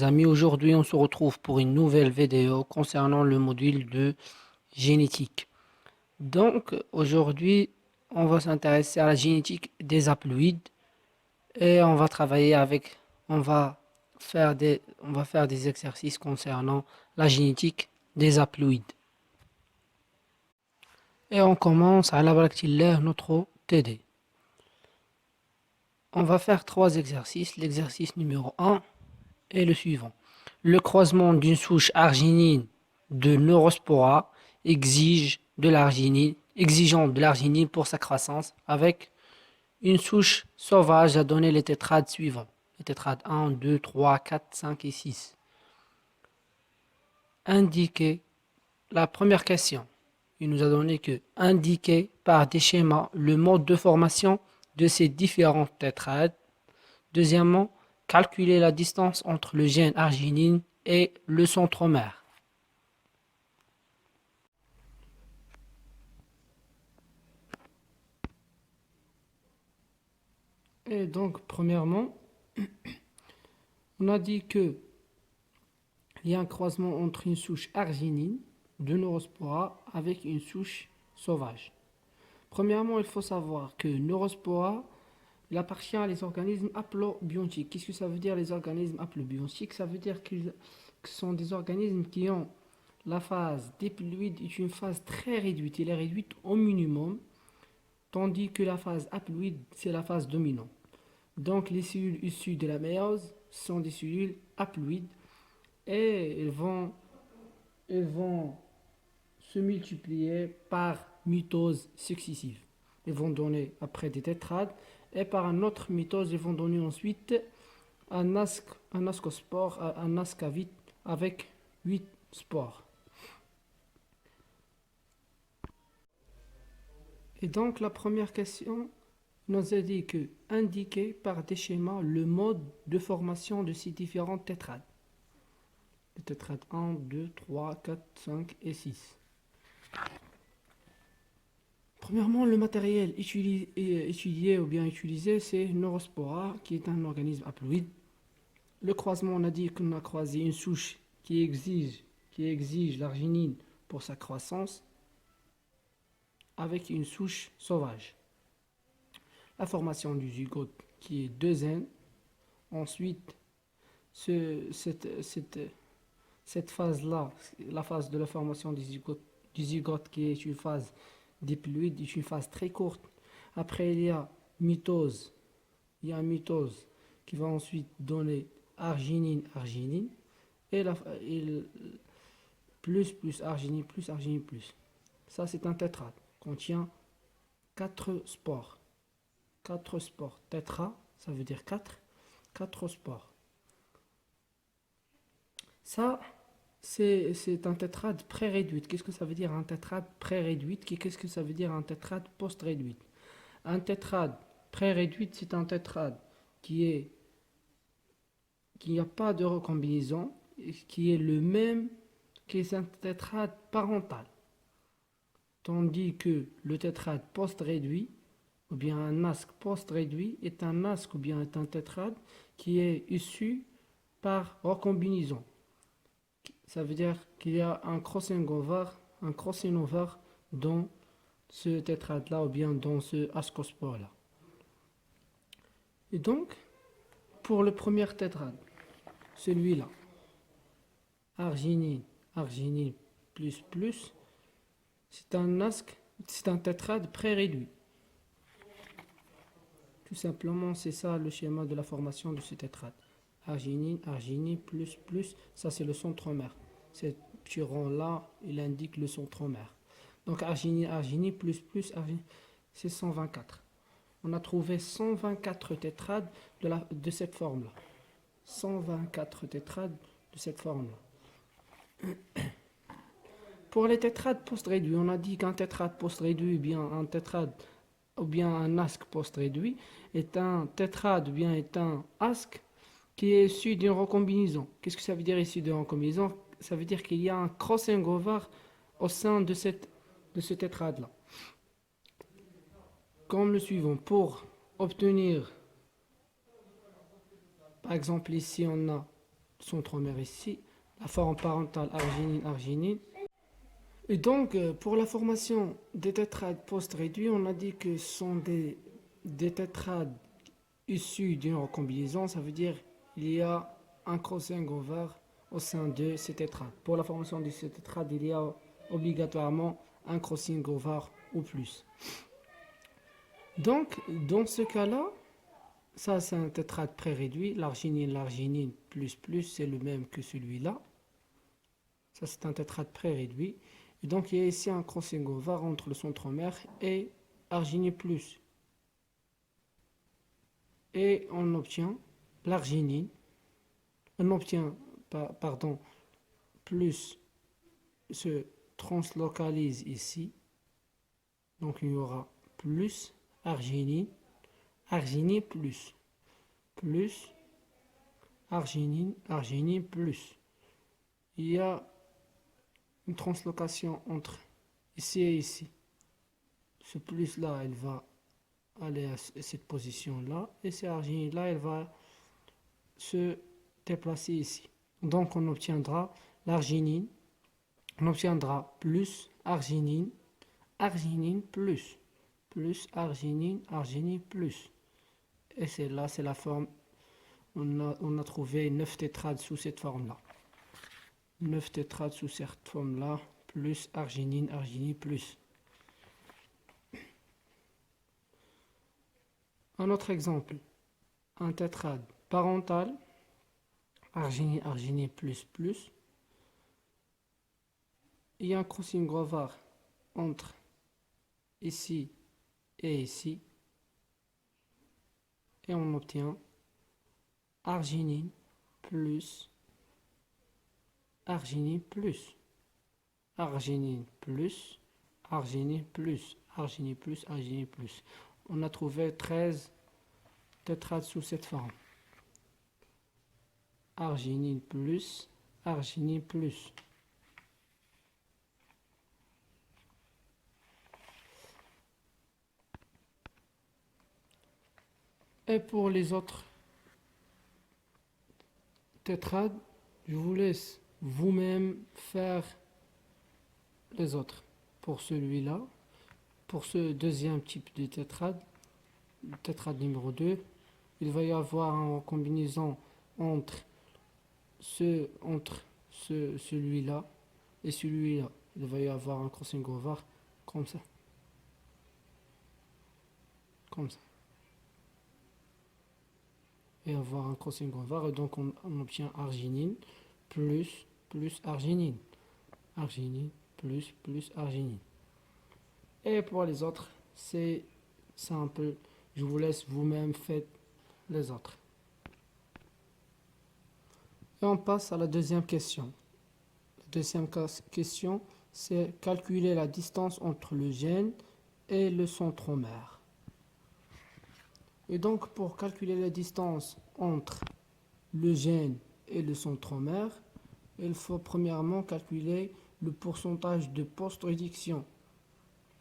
amis, aujourd'hui on se retrouve pour une nouvelle vidéo concernant le module de génétique. Donc aujourd'hui on va s'intéresser à la génétique des haploïdes et on va on va faire des exercices concernant la génétique des haploïdes. Et on commence à la notre TD. On va faire trois exercices. L'exercice numéro 1 est le suivant. Le croisement d'une souche arginine de Neurospora exigeant de l'arginine pour sa croissance avec une souche sauvage a donné les tétrades suivants. Les tétrades 1, 2, 3, 4, 5 et 6. Indiquer la première question. Il nous a donné que indiquer par des schémas le mode de formation de ces différents tétrades. Deuxièmement, calculer la distance entre le gène arginine et le centromère. Et donc, premièrement, on a dit que il y a un croisement entre une souche arginine de Neurospora avec une souche sauvage. Premièrement, il faut savoir que Neurospora, il appartient à les organismes haplobiontiques. Qu'est-ce que ça veut dire les organismes haplobiontiques? Ça veut dire que ce sont des organismes qui ont la phase diploïde est une phase très réduite. Elle est réduite au minimum, tandis que la phase haploïde, c'est la phase dominante. Donc les cellules issues de la méiose sont des cellules haploïdes et elles vont se multiplier par mitose successive. Elles vont donner après des tétrades et par un autre mitose, elles vont donner ensuite un ascospore, un ascavite avec 8 spores. Et donc la première question nous a dit que indiquer par des schémas le mode de formation de ces différentes tétrades. Les tétrades 1, 2, 3, 4, 5 et 6. Premièrement, le matériel étudié ou bien utilisé, c'est Neurospora, qui est un organisme haploïde. Le croisement, on a dit qu'on a croisé une souche qui exige l'arginine pour sa croissance avec une souche sauvage. La formation du zygote qui est 2N. Ensuite, cette phase-là, la phase de la formation du zygote qui est une phase diploïde, est une phase très courte. Après, il y a mitose. Il y a une mitose qui va ensuite donner arginine, et plus arginine, plus. Ça, c'est un tétrade. Contient 4 spores. 4 spores. Tétra, ça veut dire 4 spores. Ça, c'est un tétrade pré-réduite. Qu'est-ce que ça veut dire un tétrade pré-réduite? Qu'est-ce que ça veut dire un tétrade post-réduite? Un tétrade pré-réduite, c'est un tétrade qui n'a pas de recombinaison, qui est le même qu'un tétrade parental. Tandis que le tétrade post-réduit, ou bien un asque post-réduit, est un asque ou bien est un tétrade qui est issu par recombinaison. Ça veut dire qu'il y a un crossing over dans ce tétrade-là ou bien dans ce ascospore-là. Et donc, pour le premier tétrade, celui-là, arginine, plus, c'est un tétrade pré-réduit. Tout simplement, c'est ça le schéma de la formation de ce tétrade. Arginine, plus, ça c'est le centromère. Ce petit rond-là, il indique le centromère. Donc arginine, plus, c'est 124. On a trouvé 124 tétrades de cette forme-là. 124 tétrades de cette forme-là. Pour les tétrades post-réduits, on a dit qu'un tétrade post-réduit, ou bien un asque post-réduit, est un tétrade ou bien est un asque qui est issu d'une recombinaison. Qu'est-ce que ça veut dire issu d'une recombinaison? Ça veut dire qu'il y a un crossing over au sein de ce tétrade-là. Comme le suivant, pour obtenir, par exemple ici on a centromère ici, la forme parentale arginine. Et donc, pour la formation des tétrades post-réduits, on a dit que ce sont des tétrades issus d'une recombinaison. Ça veut dire qu'il y a un crossing over au sein de ces tétrades. Pour la formation de ces tétrades, il y a obligatoirement un crossing over ou plus. Donc, dans ce cas-là, ça c'est un tétrade pré-réduit. L'arginine plus, c'est le même que celui-là. Ça c'est un tétrade pré-réduit. Et donc, il y a ici un crossing over entre le centromère et arginine plus. Et on obtient l'arginine. On obtient, plus se translocalise ici. Donc, il y aura plus arginine plus, arginine plus. Il y a une translocation entre ici et ici. Ce plus là, elle va aller à cette position là, et cette arginine là, elle va se déplacer ici. Donc on obtiendra l'arginine, on obtiendra plus arginine plus, arginine plus. Et c'est là, c'est la forme. On a trouvé 9 tétrades sous cette forme-là. 9 tétrades sous cette forme-là, plus arginine plus. Un autre exemple, un tétrade parental, arginine plus. Il y a un crossing over entre ici et ici. Et on obtient arginine plus, arginine plus. On a trouvé 13 tétrades sous cette forme. Arginine plus. Et pour les autres tétrades, je vous laisse vous-même faire les autres. Pour celui-là, pour ce deuxième type de tétrade, le tétrade numéro 2, il va y avoir une combinaison entre celui-là et celui-là. Il va y avoir un crossing over comme ça. Et avoir un crossing over, et donc on obtient arginine plus arginine plus arginine. Et pour les autres, c'est simple. Je vous laisse vous-même faire les autres. Et on passe à la deuxième question. La deuxième question, c'est calculer la distance entre le gène et le centromère. Et donc, pour calculer la distance entre le gène et le centromère, il faut premièrement calculer le pourcentage de post-réduction.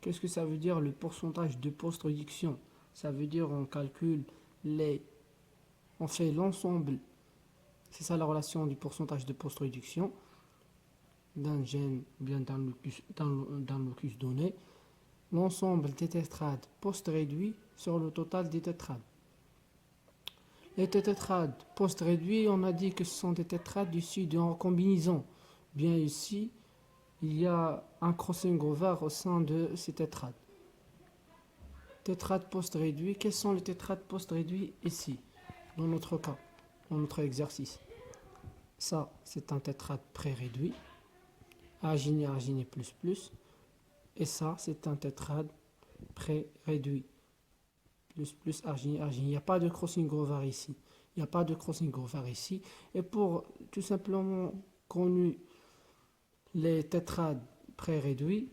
Qu'est-ce que ça veut dire le pourcentage de post-réduction? Ça veut dire on calcule on fait l'ensemble. C'est ça la relation du pourcentage de post-réduction d'un gène, bien d'un locus donné. L'ensemble des tétrades post-réduits sur le total des tétrades. Les tétrades post-réduits, on a dit que ce sont des tétrades issus d'une recombinaison. Bien ici, il y a un crossing over au sein de ces tétrades. Tétrades post-réduits, quels sont les tétrades post-réduits ici, dans notre cas, dans notre exercice? Ça, c'est un tétrade pré-réduit, arginine plus. Et ça, c'est un tétrade pré-réduit, plus arginine. Il n'y a pas de crossing over ici. Et pour tout simplement connu les tétrades pré-réduits,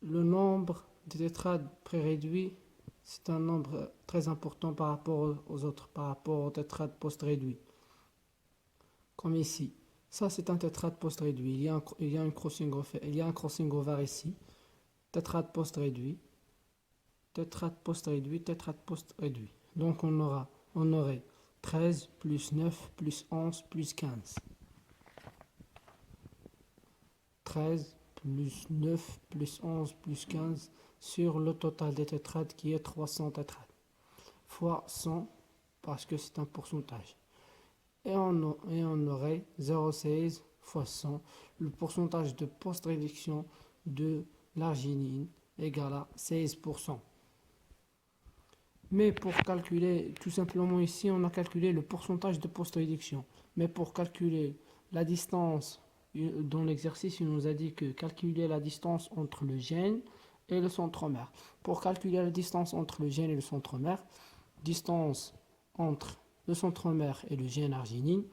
le nombre de tétrades pré-réduits, c'est un nombre très important par rapport aux autres, par rapport aux tétrades post-réduits. Comme ici. Ça, c'est un tétrade post-réduit. Il y a un crossing over ici. Tétrade post-réduit. Donc, on aurait 13 plus 9 plus 11 plus 15. 13 plus 9 plus 11 plus 15 sur le total des tétrades qui est 300 tétrades. Fois 100 parce que c'est un pourcentage. Et on aurait 0,16 fois 100, le pourcentage de post-réduction de l'arginine égale à 16%. Mais pour calculer, tout simplement ici, on a calculé le pourcentage de post-réduction. Mais pour calculer la distance, dans l'exercice, il nous a dit que calculer la distance entre le gène et le centromère. Pour calculer la distance entre le gène et le centromère, distance entre le centromère et le gène arginine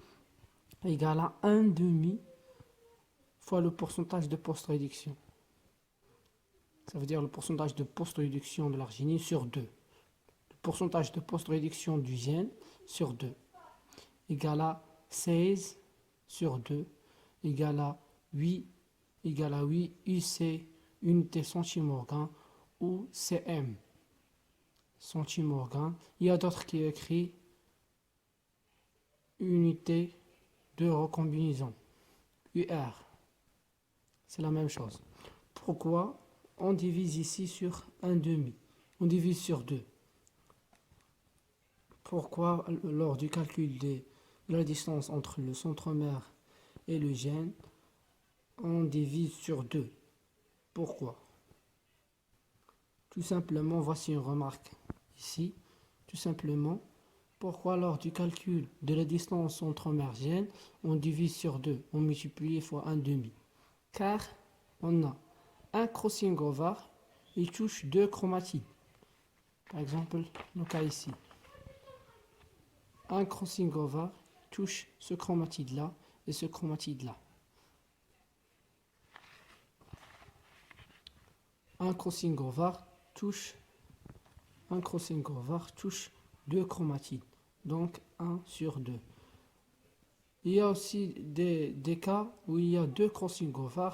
égale à 1,5 fois le pourcentage de post-réduction. Ça veut dire le pourcentage de post-réduction de l'arginine sur 2. Le pourcentage de post-réduction du gène sur 2 égale à 16 sur 2 égale à 8 UC unité centimorgan ou cm centimorgan. Il y a d'autres qui écrivent unité de recombinaison, UR. C'est la même chose. Pourquoi on divise ici sur 1,5? On divise sur 2. Pourquoi lors du calcul de la distance entre le centromère et le gène, on divise sur 2? Pourquoi? Tout simplement, voici une remarque ici. Tout simplement, pourquoi lors du calcul de la distance centromère-gène, on divise sur 2, on multiplie fois 1,5? Car on a un crossing over, il touche 2 chromatides. Par exemple, le cas ici. Un crossing over touche ce chromatide-là et ce chromatide-là. Un crossing over touche 2 chromatides, donc 1 sur 2. Il y a aussi des cas où il y a 2 crossing over,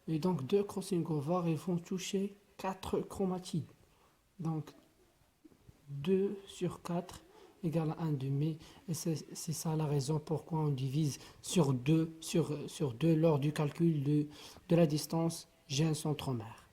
et donc 2 crossing over, ils vont toucher 4 chromatides. Donc 2 sur 4 égale à 1,5. Et c'est ça la raison pourquoi on divise sur 2 lors du calcul de la distance gène centromère.